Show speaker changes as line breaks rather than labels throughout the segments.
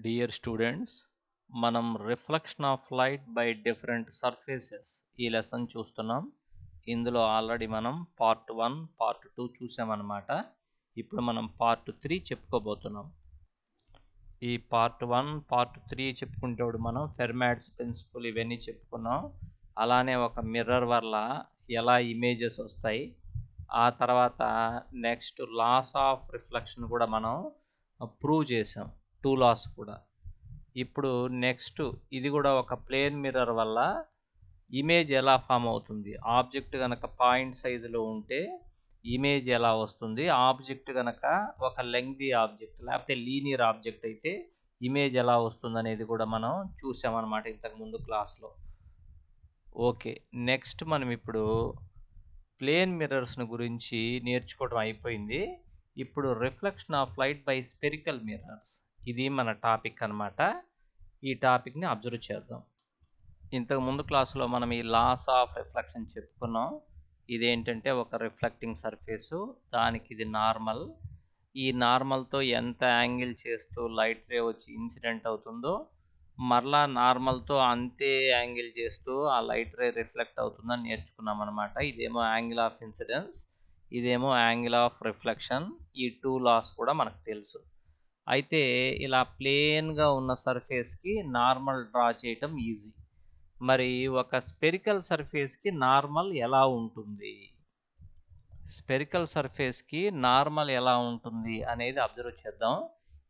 Dear students, మనం reflection of light by different surfaces ఈ lesson చూస్తున్నాం. ఇందులో ఆల్రెడీ మనం పార్ట్ 1, పార్ట్ 2 చూసామన్నమాట. ఇప్పుడు మనం పార్ట్ 3 చెప్పుకోబోతున్నాం. ఈ పార్ట్ 1, పార్ట్ 3 చెప్పుకుంటేప్పుడు మనం ఫెర్మాట్స్ ప్రిన్సిపల్ ఇవన్నీ చెప్పుకున్నాం. అలానే ఒక మిర్రర్ వల్ల ఎలా ఇమేజెస్ వస్తాయి, ఆ తర్వాత నెక్స్ట్ లాస్ ఆఫ్ రిఫ్లెక్షన్ కూడా మనం ప్రూవ్ చేసాం, 2 లాస్ కూడా. ఇప్పుడు నెక్స్ట్ ఇది కూడా ఒక ప్లేన్ మిర్రర్ వల్ల ఇమేజ్ ఎలా ఫామ్ అవుతుంది, ఆబ్జెక్ట్ కనుక పాయింట్ సైజులో ఉంటే ఇమేజ్ ఎలా వస్తుంది, ఆబ్జెక్ట్ కనుక ఒక లెంగ్తీ ఆబ్జెక్ట్ లేకపోతే లీనియర్ ఆబ్జెక్ట్ అయితే ఇమేజ్ ఎలా వస్తుంది అనేది కూడా మనం చూసామన్నమాట ఇంతకుముందు క్లాస్లో. ఓకే, నెక్స్ట్ మనం ఇప్పుడు ప్లేన్ మిర్రర్స్ను గురించి నేర్చుకోవడం అయిపోయింది. ఇప్పుడు reflection of light by spherical mirrors, ఇది మన టాపిక్ అన్నమాట. ఈ టాపిక్ని అబ్జర్వ్ చేద్దాం. ఇంతకు ముందు క్లాసులో మనం ఈ లాస్ ఆఫ్ రిఫ్లెక్షన్ చెప్పుకున్నాం. ఇదేంటంటే ఒక రిఫ్లెక్టింగ్ సర్ఫేసు, దానికి ఇది నార్మల్. ఈ నార్మల్తో ఎంత యాంగిల్ చేస్తూ లైట్ రే వచ్చి ఇన్సిడెంట్ అవుతుందో మరలా నార్మల్తో అంతే యాంగిల్ చేస్తూ ఆ లైట్ రే రిఫ్లెక్ట్ అవుతుందని నేర్చుకున్నాం అనమాట. ఇదేమో యాంగిల్ ఆఫ్ ఇన్సిడెన్స్, ఇదేమో యాంగిల్ ఆఫ్ రిఫ్లెక్షన్. ఈ 2 లాస్ కూడా మనకు తెలుసు. అయితే ఇలా ప్లేన్గా ఉన్న సర్ఫేస్కి నార్మల్ డ్రా చేయటం ఈజీ. మరి ఒక స్పెరికల్ సర్ఫేస్కి నార్మల్ ఎలా ఉంటుంది, స్పెరికల్ సర్ఫేస్కి నార్మల్ ఎలా ఉంటుంది అనేది అబ్జర్వ్ చేద్దాం.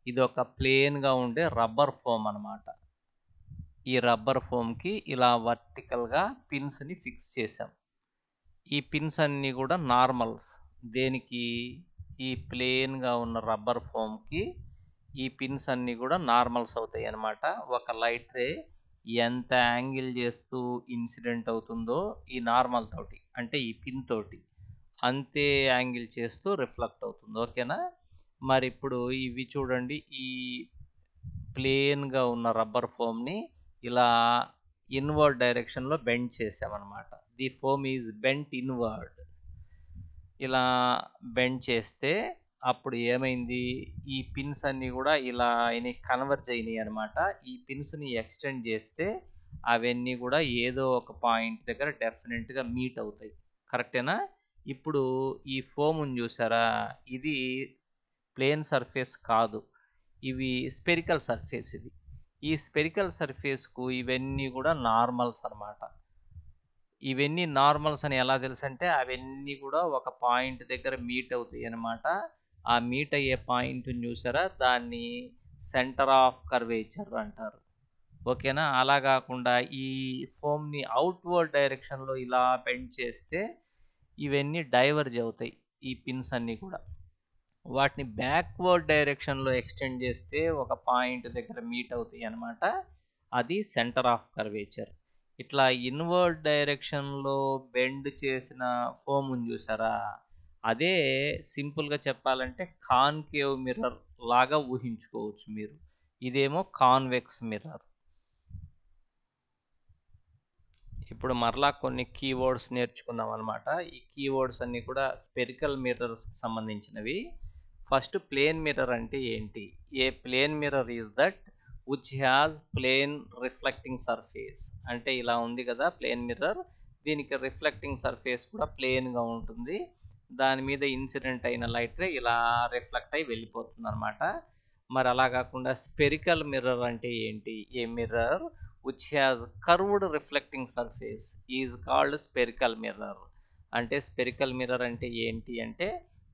ఇది ఒక ప్లేన్గా ఉండే రబ్బర్ ఫోమ్ అన్నమాట. ఈ రబ్బర్ ఫోమ్కి ఇలా వర్టికల్గా పిన్స్ని ఫిక్స్ చేసాం. ఈ పిన్స్ అన్నీ కూడా నార్మల్స్. దేనికి? ఈ ప్లేన్గా ఉన్న రబ్బర్ ఫోమ్కి ఈ పిన్స్ అన్నీ కూడా నార్మల్స్ అవుతాయి అన్నమాట. ఒక లైట్ రే ఎంత యాంగిల్ చేస్తూ ఇన్సిడెంట్ అవుతుందో ఈ నార్మల్ తోటి, అంటే ఈ పిన్ తోటి అంతే యాంగిల్ చేస్తూ రిఫ్లెక్ట్ అవుతుంది. ఓకేనా? మరి ఇప్పుడు ఇవి చూడండి, ఈ ప్లేన్గా ఉన్న రబ్బర్ ఫోమ్ని ఇలా ఇన్వర్డ్ డైరెక్షన్లో బెండ్ చేసామన్నమాట. The foam is bent inward. ఇలా బెండ్ చేస్తే అప్పుడు ఏమైంది, ఈ పిన్స్ అన్నీ కూడా ఇలా కన్వర్జ్ అయినాయి అనమాట. ఈ పిన్స్ని ఎక్స్టెండ్ చేస్తే అవన్నీ కూడా ఏదో ఒక పాయింట్ దగ్గర డెఫినెట్గా మీట్ అవుతాయి. కరెక్టేనా? ఇప్పుడు ఈ ఫోమ్ని చూసారా, ఇది ప్లేన్ సర్ఫేస్ కాదు, ఇవి స్పెరికల్ సర్ఫేస్. ఇది ఈ స్పెరికల్ సర్ఫేస్కు ఇవన్నీ కూడా నార్మల్స్ అన్నమాట. ఇవన్నీ నార్మల్స్ అని ఎలా తెలుసు అంటే, అవన్నీ కూడా ఒక పాయింట్ దగ్గర మీట్ అవుతాయి అన్నమాట. ఆ మీట్ అయ్యే పాయింట్ని చూసారా, దాన్ని సెంటర్ ఆఫ్ కర్వేచర్ అంటారు. ఓకేనా? అలా కాకుండా ఈ ఫోమ్ని అవుట్వర్డ్ డైరెక్షన్లో ఇలా బెండ్ చేస్తే ఇవన్నీ డైవర్జ్ అవుతాయి, ఈ పిన్స్ అన్నీ కూడా. వాటిని బ్యాక్వర్డ్ డైరెక్షన్లో ఎక్స్టెండ్ చేస్తే ఒక పాయింట్ దగ్గర మీట్ అవుతాయి అన్నమాట. అది సెంటర్ ఆఫ్ కర్వేచర్. ఇట్లా ఇన్వర్డ్ డైరెక్షన్లో బెండ్ చేసిన ఫోమ్ని చూసారా, అదే సింపుల్గా చెప్పాలంటే కాన్కేవ్ మిర్రర్ లాగా ఊహించుకోవచ్చు మీరు. ఇదేమో కాన్వెక్స్ మిర్రర్. ఇప్పుడు మరలా కొన్ని కీవర్డ్స్ నేర్చుకుందాం అనమాట. ఈ కీవర్డ్స్ అన్నీ కూడా స్పెరికల్ మిర్రర్స్కి సంబంధించినవి. ఫస్ట్, ప్లేన్ మిర్రర్ అంటే ఏంటి? A plane mirror is that which has plane reflecting surface. అంటే ఇలా ఉంది కదా ప్లేన్ మిర్రర్, దీనికి రిఫ్లెక్టింగ్ సర్ఫేస్ కూడా ప్లేన్గా ఉంటుంది. దాని మీద ఇన్సిడెంట్ అయిన లైట్ రే ఇలా రిఫ్లెక్ట్ అయి వెళ్ళిపోతుంది అనమాట. మరి అలా కాకుండా స్పెరికల్ మిర్రర్ అంటే ఏంటి? A mirror which has curved reflecting surface is called spherical mirror. అంటే స్పెరికల్ మిర్రర్ అంటే ఏంటి అంటే,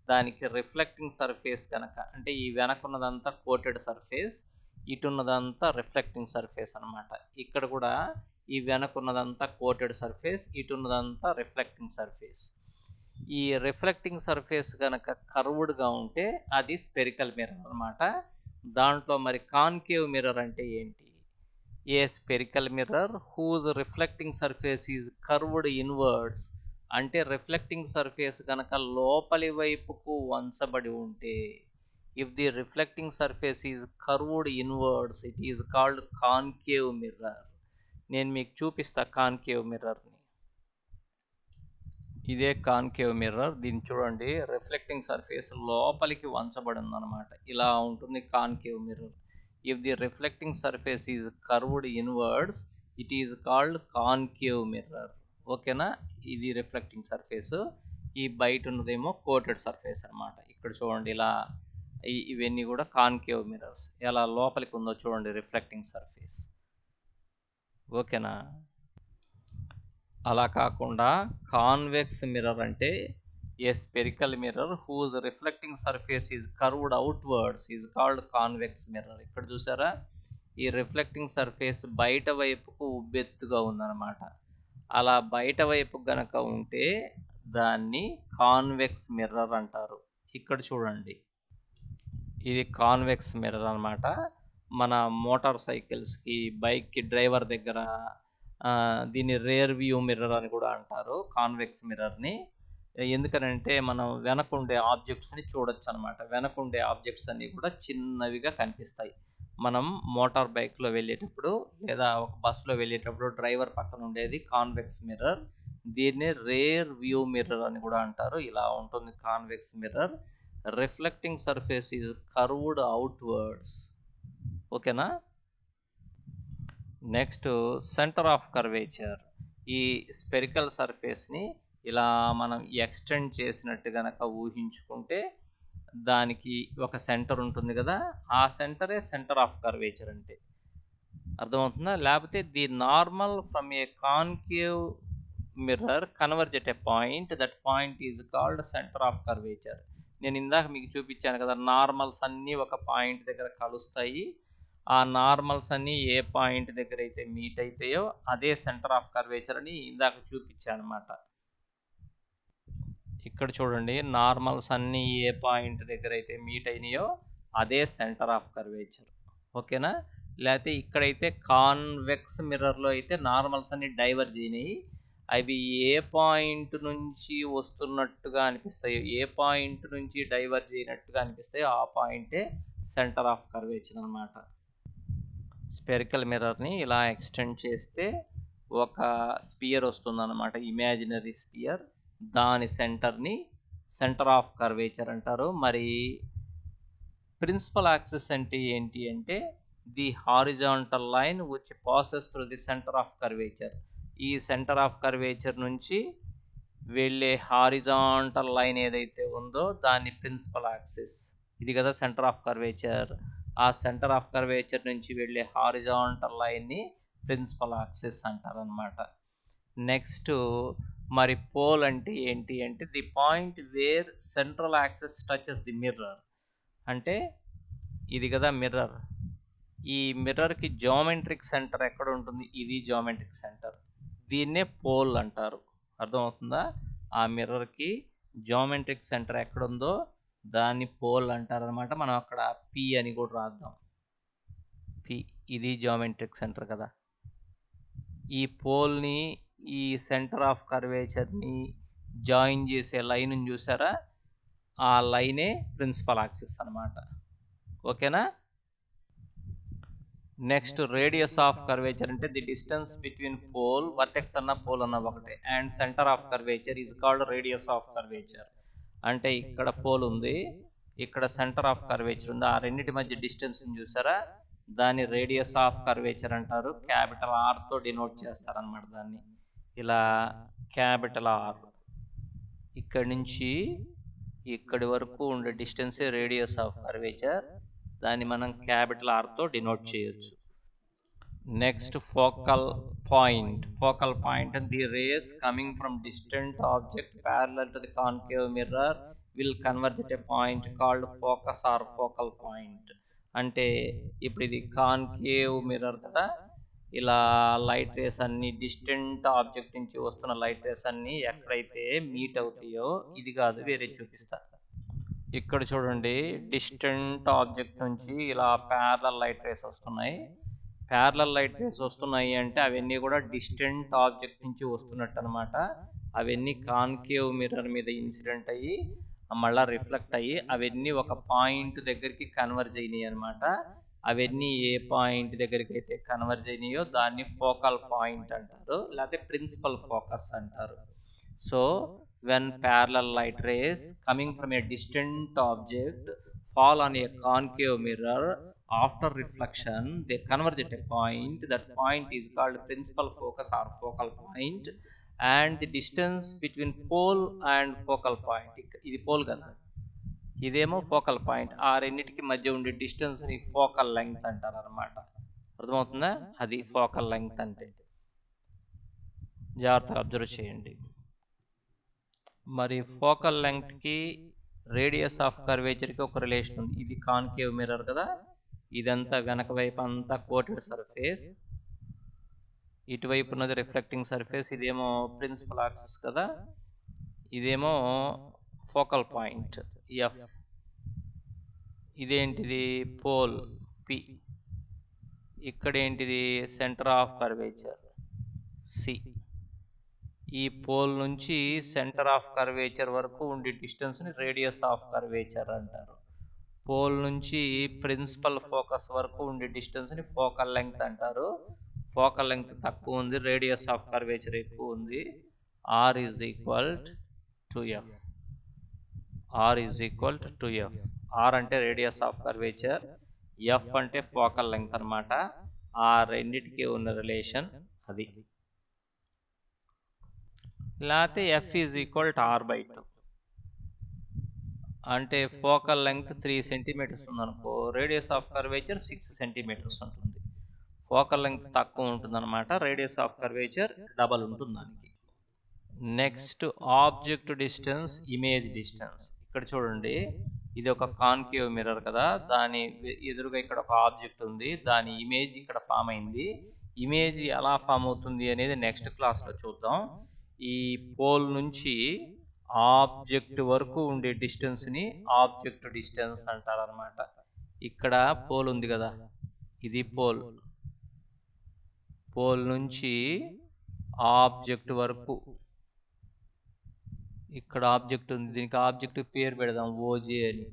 దానికి రిఫ్లెక్టింగ్ సర్ఫేస్ కనుక, అంటే ఈ వెనకున్నదంతా కోటెడ్ సర్ఫేస్, ఇటున్నదంతా రిఫ్లెక్టింగ్ సర్ఫేస్ అనమాట. ఇక్కడ కూడా ఈ వెనకున్నదంతా కోటెడ్ సర్ఫేస్, ఇటున్నదంతా రిఫ్లెక్టింగ్ సర్ఫేస్. ఈ రిఫ్లెక్టింగ్ సర్ఫేస్ కనుక కర్వ్డ్గా ఉంటే అది స్పెరికల్ మిర్రర్ అనమాట. దాంట్లో మరి కాన్కేవ్ మిర్రర్ అంటే ఏంటి? A spherical mirror whose reflecting surface is curved inwards. అంటే రిఫ్లెక్టింగ్ సర్ఫేస్ కనుక లోపలి వైపుకు వంచబడి ఉంటే, if the reflecting surface is curved inwards, it is called concave mirror. నేను మీకు చూపిస్తా కాన్కేవ్ మిర్రర్ని. ఇదే కాన్కేవ్ మిర్రర్. దీన్ని చూడండి, రిఫ్లెక్టింగ్ సర్ఫేస్ లోపలికి వంచబడి ఉందన్నమాట. ఇలా ఉంటుంది concave mirror. If the reflecting surface is curved inwards, it is called concave mirror. ఓకేనా, ఇది రిఫ్లెక్టింగ్ సర్ఫేస్. ఈ బయట ఉన్నదేమో కోటెడ్ సర్ఫేస్ అన్నమాట. ఇక్కడ చూడండి ఇలా ఇవన్నీ కూడా కాన్కేవ్ మిర్రర్స్. ఎలా లోపలికి ఉందో చూడండి రిఫ్లెక్టింగ్ సర్ఫేస్. ఓకేనా. అలా కాకుండా కాన్వెక్స్ మిర్రర్ అంటే a spherical mirror whose reflecting surface is curved outwards is called convex mirror. ఇక్కడ చూసారా, ఈ రిఫ్లెక్టింగ్ సర్ఫేస్ బయట వైపుకు ఉబ్బెత్తుగా ఉందన్నమాట. అలా బయట వైపు గనక ఉంటే దాన్ని కాన్వెక్స్ మిర్రర్ అంటారు. ఇక్కడ చూడండి, ఇది కాన్వెక్స్ మిర్రర్ అన్నమాట. మన మోటార్ సైకిల్స్కి, బైక్కి డ్రైవర్ దగ్గర దీన్ని రేర్ వ్యూ మిర్రర్ అని కూడా అంటారు కాన్వెక్స్ మిర్రర్ని. ఎందుకనంటే మనం వెనకుండే ఆబ్జెక్ట్స్ని చూడొచ్చు అనమాట. వెనకుండే ఆబ్జెక్ట్స్ అన్నీ కూడా చిన్నవిగా కనిపిస్తాయి. మనం మోటార్ బైక్లో వెళ్ళేటప్పుడు లేదా ఒక బస్సులో వెళ్ళేటప్పుడు డ్రైవర్ పక్కన ఉండేది కాన్వెక్స్ మిర్రర్. దీన్ని రేర్ వ్యూ మిర్రర్ అని కూడా అంటారు. ఇలా ఉంటుంది convex mirror. Reflecting surface is curved outwards. ఓకేనా. Next centre of curvature. ఈ స్పెరికల్ సర్ఫేస్ని ఇలా మనం ఎక్స్టెండ్ చేసినట్టు గనక ఊహించుకుంటే దానికి ఒక సెంటర్ ఉంటుంది కదా, ఆ సెంటరే సెంటర్ ఆఫ్ కర్వేచర్ అంటే. అర్థమవుతుందా? లేకపోతే the normal from a concave mirror converge at a point, that point is called centre of curvature. నేను ఇందాక మీకు చూపించాను కదా, నార్మల్స్ అన్నీ ఒక పాయింట్ దగ్గర కలుస్తాయి. ఆ నార్మల్స్ అన్నీ ఏ పాయింట్ దగ్గర అయితే మీట్ అవుతాయో అదే సెంటర్ ఆఫ్ కర్వేచర్ అని ఇందాక చూపించాను అనమాట. ఇక్కడ చూడండి, నార్మల్స్ అన్నీ ఏ పాయింట్ దగ్గర అయితే మీట్ అయినాయో అదే సెంటర్ ఆఫ్ కర్వేచర్. ఓకేనా. లేకపోతే ఇక్కడైతే కాన్వెక్స్ మిర్రర్లో అయితే నార్మల్స్ అన్ని డైవర్జ్ అయినాయి. అవి ఏ పాయింట్ నుంచి వస్తున్నట్టుగా అనిపిస్తాయో, ఏ పాయింట్ నుంచి డైవర్జ్ అయినట్టుగా అనిపిస్తాయో ఆ పాయింటే సెంటర్ ఆఫ్ కర్వేచర్ అనమాట. స్పెరికల్ మిర్రర్ని ఇలా ఎక్స్టెండ్ చేస్తే ఒక స్పియర్ వస్తుందన్నమాట, ఇమాజినరీ స్పియర్. దాని సెంటర్ని సెంటర్ ఆఫ్ కర్వేచర్ అంటారు. మరి ప్రిన్సిపల్ యాక్సిస్ అంటే ఏంటి అంటే the horizontal line which passes through the centre of curvature. ఈ సెంటర్ ఆఫ్ కర్వేచర్ నుంచి వెళ్ళే హారిజాంటల్ లైన్ ఏదైతే ఉందో దాన్ని ప్రిన్సిపల్ యాక్సిస్. ఇది కదా సెంటర్ ఆఫ్ కర్వేచర్. ఆ సెంటర్ ఆఫ్ కర్వేచర్ నుంచి వెళ్ళే హారిజాంటల్ లైన్ని ప్రిన్సిపల్ యాక్సిస్ అంటారనమాట. నెక్స్ట్ మరి పోల్ అంటే ఏంటి అంటే the point where central axis touches the mirror. అంటే ఇది కదా మిర్రర్. ఈ మిర్రర్కి జామెట్రిక్ సెంటర్ ఎక్కడ ఉంటుంది? ఇది జామెట్రిక్ సెంటర్. దీన్నే పోల్ అంటారు. అర్థమవుతుందా? ఆ మిర్రర్కి జామెట్రిక్ సెంటర్ ఎక్కడుందో దాన్ని పోల్ అంటారనమాట. మనం అక్కడ పి అని కూడా రాద్దాం. పి, ఇది జామెట్రిక్ సెంటర్ కదా. ఈ పోల్ని, ఈ సెంటర్ ఆఫ్ కర్వేచర్ని జాయిన్ చేసే లైన్ చూసారా, ఆ లైనే ప్రిన్సిపల్ యాక్సిస్ అనమాట. ఓకేనా. నెక్స్ట్ రేడియస్ ఆఫ్ కర్వేచర్ అంటే the distance between pole, vertex అన్న పోల్ అన్న ఒకటే, and centre of curvature is called radius of curvature. అంటే ఇక్కడ పోల్ ఉంది, ఇక్కడ సెంటర్ ఆఫ్ కర్వేచర్ ఉంది, ఆ రెండింటి మధ్య డిస్టెన్స్ చూసారా, దాన్ని రేడియస్ ఆఫ్ కర్వేచర్ అంటారు. క్యాపిటల్ ఆర్తో డినోట్ చేస్తారనమాట దాన్ని. ఇలా క్యాపిటల్ ఆర్, ఇక్కడి నుంచి ఇక్కడి వరకు ఉండే డిస్టెన్సే రేడియస్ ఆఫ్ కర్వేచర్. దాన్ని మనం క్యాపిటల్ ఆర్తో డినోట్ చేయొచ్చు. Next focal point. Focal point the rays coming from distant object parallel to the concave mirror will converge at a point called focus or focal point. అంటే ఇప్పుడు ఇది concave mirror కదా, ఇలా light rays అన్ని distant object నుంచి వస్తున్న light rays అన్ని ఎక్కడైతే మీట్ అవుతాయో, ఇది కాదు వేరే చూపిస్తా. ఇక్కడ చూడండి, డిస్టెంట్ ఆబ్జెక్ట్ నుంచి ఇలా ప్యారలల్ లైట్ రేస్ వస్తున్నాయి. ప్యారలల్ లైట్ రేస్ వస్తున్నాయి అంటే అవన్నీ కూడా డిస్టెంట్ ఆబ్జెక్ట్ నుంచి వస్తున్నట్టు అనమాట. అవన్నీ కాన్కేవ్ మిర్రర్ మీద ఇన్సిడెంట్ అయ్యి మళ్ళీ రిఫ్లెక్ట్ అయ్యి అవన్నీ ఒక పాయింట్ దగ్గరికి కన్వర్జ్ అయినాయి అనమాట. అవన్నీ ఏ పాయింట్ దగ్గరికి అయితే కన్వర్జ్ అయినాయో దాన్ని ఫోకల్ పాయింట్ అంటారు, లేకపోతే ప్రిన్సిపల్ ఫోకస్ అంటారు. So when parallel light rays coming from a distant object fall on a concave mirror, after reflection they converge at a point. That point is called principal focus or focal point, and the distance between pole and focal point, ఇది pole కదా, ఇదేమో focal point, ఆ రెండింటికి మధ్య ఉండే distance ని focal length అంటారు అనమాట. అర్థమవుతుందా? అది ఫోకల్ లెంగ్త్ అంటే. జాగ్రత్తగా అబ్జర్వ్ చేయండి. మరి ఫోకల్ లెంగ్త్ కి రేడియస్ ఆఫ్ కర్వేచర్ కి ఒక రిలేషన్ ఉంది. ఇది కాన్కేవ్ మిర్రర్ కదా, ఇదంతా వెనక వైపు అంతా కోటెడ్ సర్ఫేస్, ఇటువైపు ఉన్నది రిఫ్లెక్టింగ్ సర్ఫేస్, ఇదేమో ప్రిన్సిపల్ యాక్సిస్ కదా, ఇదేమో ఫోకల్ పాయింట్ ఎఫ్, ఇదేంటిది పోల్ పి, ఇక్కడేంటిది సెంటర్ ఆఫ్ కర్వేచర్ సి. ఈ పోల్ నుంచి సెంటర్ ఆఫ్ కర్వేచర్ వరకు ఉండే డిస్టెన్స్ ని రేడియస్ ఆఫ్ కర్వేచర్ అంటారు. పోల్ నుంచి ప్రిన్సిపల్ ఫోకస్ వరకు ఉండే డిస్టెన్స్ ని ఫోకల్ లెంగ్త్ అంటారు. ఫోకల్ లెంగ్త్ తక్కువ ఉంది, రేడియస్ ఆఫ్ కర్వేచర్ ఎక్కువ ఉంది. R is equal to F. R is equal to F. R అంటే రేడియస్ ఆఫ్ కర్వేచర్, ఎఫ్ అంటే ఫోకల్ లెంగ్త్ అనమాట. ఆ రెండిటికి ఉన్న రిలేషన్ అది. లేకపోతే F is equal to R/2, అంటే ఫోకల్ లెంగ్త్ 3 సెంటీమీటర్స్ ఉందనుకో, రేడియస్ ఆఫ్ కర్వేచర్ 6 సెంటీమీటర్స్ ఉంటుంది. ఫోకల్ లెంగ్త్ తక్కువ ఉంటుంది అనమాట, రేడియస్ ఆఫ్ కర్వేచర్ డబల్ ఉంటుంది దానికి. Next object distance, image distance. ఇక్కడ చూడండి, ఇది ఒక కాన్కేవ్ మిర్రర్ కదా, దాని ఎదురుగా ఇక్కడ ఒక ఆబ్జెక్ట్ ఉంది, దాని ఇమేజ్ ఇక్కడ ఫామ్ అయింది. ఇమేజ్ ఎలా ఫామ్ అవుతుంది అనేది నెక్స్ట్ క్లాస్లో చూద్దాం. ఈ పోల్ నుంచి ఆబ్జెక్ట్ వరకు ఉండే డిస్టెన్స్ ని ఆబ్జెక్ట్ డిస్టెన్స్ అంటారు అనమాట. ఇక్కడ పోల్ ఉంది కదా, ఇది పోల్, పోల్ నుంచి ఆబ్జెక్ట్ వరకు, ఇక్కడ ఆబ్జెక్ట్ ఉంది, దీనికి ఆబ్జెక్ట్ పేరు పెడదాం ఓజే అని.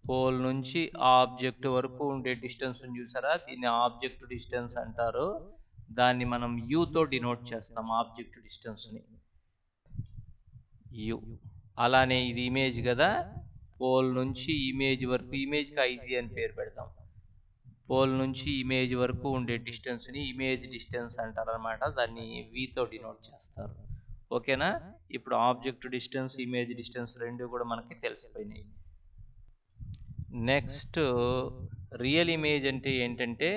పోల్ నుంచి ఆబ్జెక్ట్ వరకు ఉండే డిస్టెన్స్ చూసారా, దీన్ని ఆబ్జెక్ట్ డిస్టెన్స్ అంటారు. దాన్ని మనం U తో డినోట్ చేస్తాం ఆబ్జెక్ట్ డిస్టెన్స్ ని, U. అలానే ఇది ఇమేజ్ కదా, పోల్ నుంచి ఇమేజ్ వరకు, ఇమేజ్ కి IG అని పేరు పెడతాం. పోల్ నుంచి ఇమేజ్ వరకు ఉండే డిస్టెన్స్ ని ఇమేజ్ డిస్టెన్స్ అంటారు అనమాట, దాన్ని V తో డినోట్ చేస్తారు. ఓకేనా? ఇప్పుడు ఆబ్జెక్ట్ డిస్టెన్స్, ఇమేజ్ డిస్టెన్స్ రెండు కూడా మనకి తెలిసిపోయినాయి. నెక్స్ట్ రియల్ ఇమేజ్ అంటే ఏంటంటే,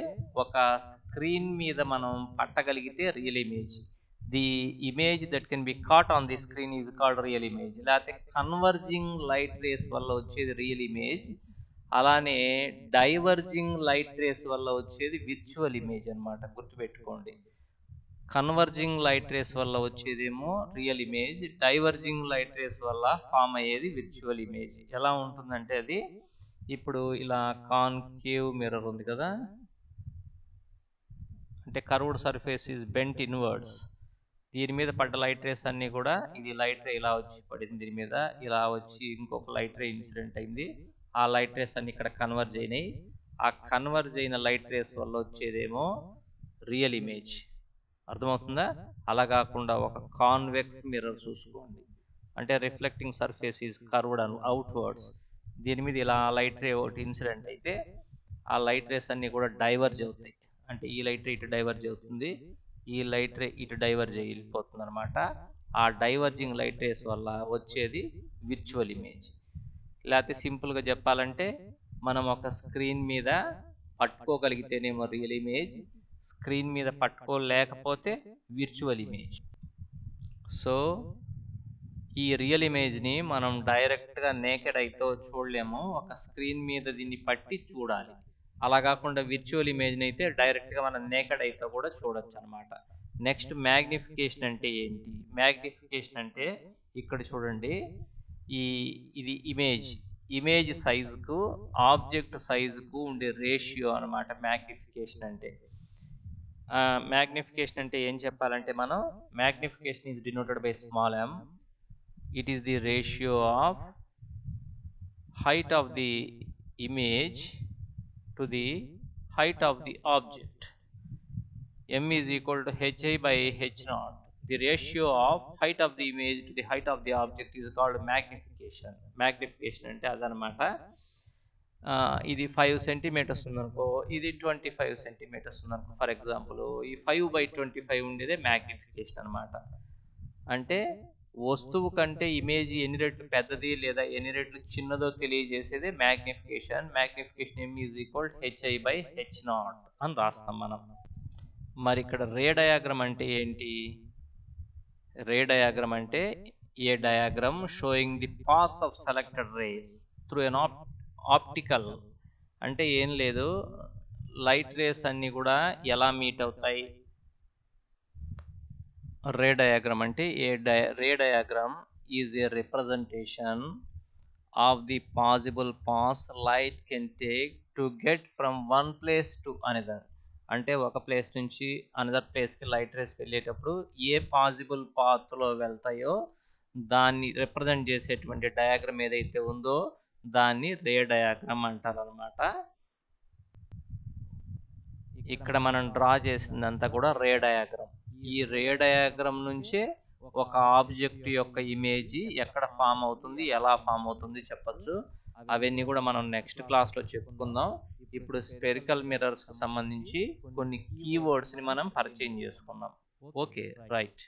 ఒక స్క్రీన్ మీద మనం పట్టగలిగితే real image. The image that can be caught on the screen is called real image. లేకపోతే కన్వర్జింగ్ లైట్ రేస్ వల్ల వచ్చేది రియల్ ఇమేజ్. అలానే డైవర్జింగ్ లైట్ రేస్ వల్ల వచ్చేది విర్చువల్ ఇమేజ్ అనమాట, గుర్తుపెట్టుకోండి. కన్వర్జింగ్ లైట్ రేస్ వల్ల వచ్చేదేమో real image, diverging light rays వల్ల ఫామ్ అయ్యేది విర్చువల్ ఇమేజ్. ఎలా ఉంటుందంటే, అది ఇప్పుడు ఇలా కాన్కేవ్ మిర్రర్ ఉంది కదా, అంటే curved surface is bent inwards. దీని మీద పడ్డ లైట్ రేస్ అన్ని కూడా, ఇది లైట్ రే ఇలా వచ్చి పడింది దీని మీద, ఇలా వచ్చి ఇంకొక లైట్ రే ఇన్సిడెంట్ అయింది. ఆ లైట్ రేస్ అన్ని ఇక్కడ కన్వర్జ్ అయినాయి. ఆ కన్వర్జ్ అయిన లైట్ రేస్ వల్ల వచ్చేదేమో రియల్ ఇమేజ్. అర్థమవుతుందా? అలా కాకుండా ఒక కాన్వెక్స్ మిర్రర్ చూసుకోండి, అంటే reflecting surface is curved outwards. దీని మీద ఇలా లైట్ రే ఒకటి ఇన్సిడెంట్ అయితే, ఆ లైట్ రేస్ అన్ని కూడా డైవర్జ్ అవుతాయి. అంటే ఈ లైట్ రే ఇటు డైవర్జ్ అవుతుంది, ఈ లైట్ రే ఇటు డైవర్జ్ వెళ్ళిపోతుంది అనమాట. ఆ డైవర్జింగ్ లైట్ రేస్ వల్ల వచ్చేది విర్చువల్ ఇమేజ్. లేకపోతే సింపుల్గా చెప్పాలంటే, మనం ఒక స్క్రీన్ మీద పట్టుకోగలిగితేనేమో రియల్ ఇమేజ్, స్క్రీన్ మీద పట్టుకోలేకపోతే విర్చువల్ ఇమేజ్. సో ఈ రియల్ ఇమేజ్ని మనం డైరెక్ట్గా నేకెడ్ ఐతో చూడలేము, ఒక స్క్రీన్ మీద దీన్ని పట్టి చూడాలి. అలా కాకుండా విర్చువల్ ఇమేజ్ని అయితే డైరెక్ట్గా మనం నేకెడ్ ఐతో కూడా చూడొచ్చు అనమాట. నెక్స్ట్ మ్యాగ్నిఫికేషన్ అంటే ఏంటి? మ్యాగ్నిఫికేషన్ అంటే ఇక్కడ చూడండి, ఇది ఇమేజ్ సైజుకు ఆబ్జెక్ట్ సైజుకు ఉండే రేషియో అనమాట మ్యాగ్నిఫికేషన్ అంటే. మ్యాగ్నిఫికేషన్ అంటే ఏం చెప్పాలంటే, మనం magnification is denoted by small m. It is the ratio of height of the image to the height of the object. M is equal to hi by h0. The ratio of height of the image to the height of the object is called magnification. Magnification ante adanamata. ఇది 5 centimetres ఉందనుకో, ఇది 25 centimetres ఉందనుకో. For example ఈ 5/25 ఉండేదే magnification అనమాట. అంటే వస్తువు కంటే ఇమేజ్ ఎన్ని రెట్లు పెద్దది లేదా ఎన్ని రెట్లు చిన్నదో తెలియజేసేదే magnification. Magnification m is equal hi/h0 అని రాస్తాం మనం. మరి ఇక్కడ రే డయాగ్రామ్ అంటే ఏంటి? రే డయాగ్రామ్ అంటే a diagram showing the paths of selected rays through an optical. అంటే ఏం లేదు, లైట్ రేస్ అన్ని కూడా ఎలా మీట్ అవుతాయి. రే డయాగ్రామ్ అంటే రే diagram is a representation of the possible paths light can take to get from one place to another. అంటే ఒక ప్లేస్ నుంచి అనదర్ ప్లేస్కి లైట్ రేస్ వెళ్ళేటప్పుడు ఏ పాసిబుల్ పాత్లో వెళ్తాయో దాన్ని రిప్రజెంట్ చేసేటువంటి డయాగ్రామ్ ఏదైతే ఉందో దాన్ని రే డయాగ్రామ్ అంటారు అనమాట. ఇక్కడ మనం డ్రా చేసిందంతా కూడా రే డయాగ్రామ్. ఈ రే డయాగ్రామ్ నుంచే ఒక ఆబ్జెక్ట్ యొక్క ఇమేజ్ ఎక్కడ ఫామ్ అవుతుంది, ఎలా ఫామ్ అవుతుంది చెప్పచ్చు. అవన్నీ కూడా మనం నెక్స్ట్ క్లాస్లో చెప్పుకుందాం. ఇప్పుడు స్పెరికల్ మిర్రర్స్కి సంబంధించి కొన్ని కీవర్డ్స్ని మనం పరిచయం చేసుకుందాం. Okay, right.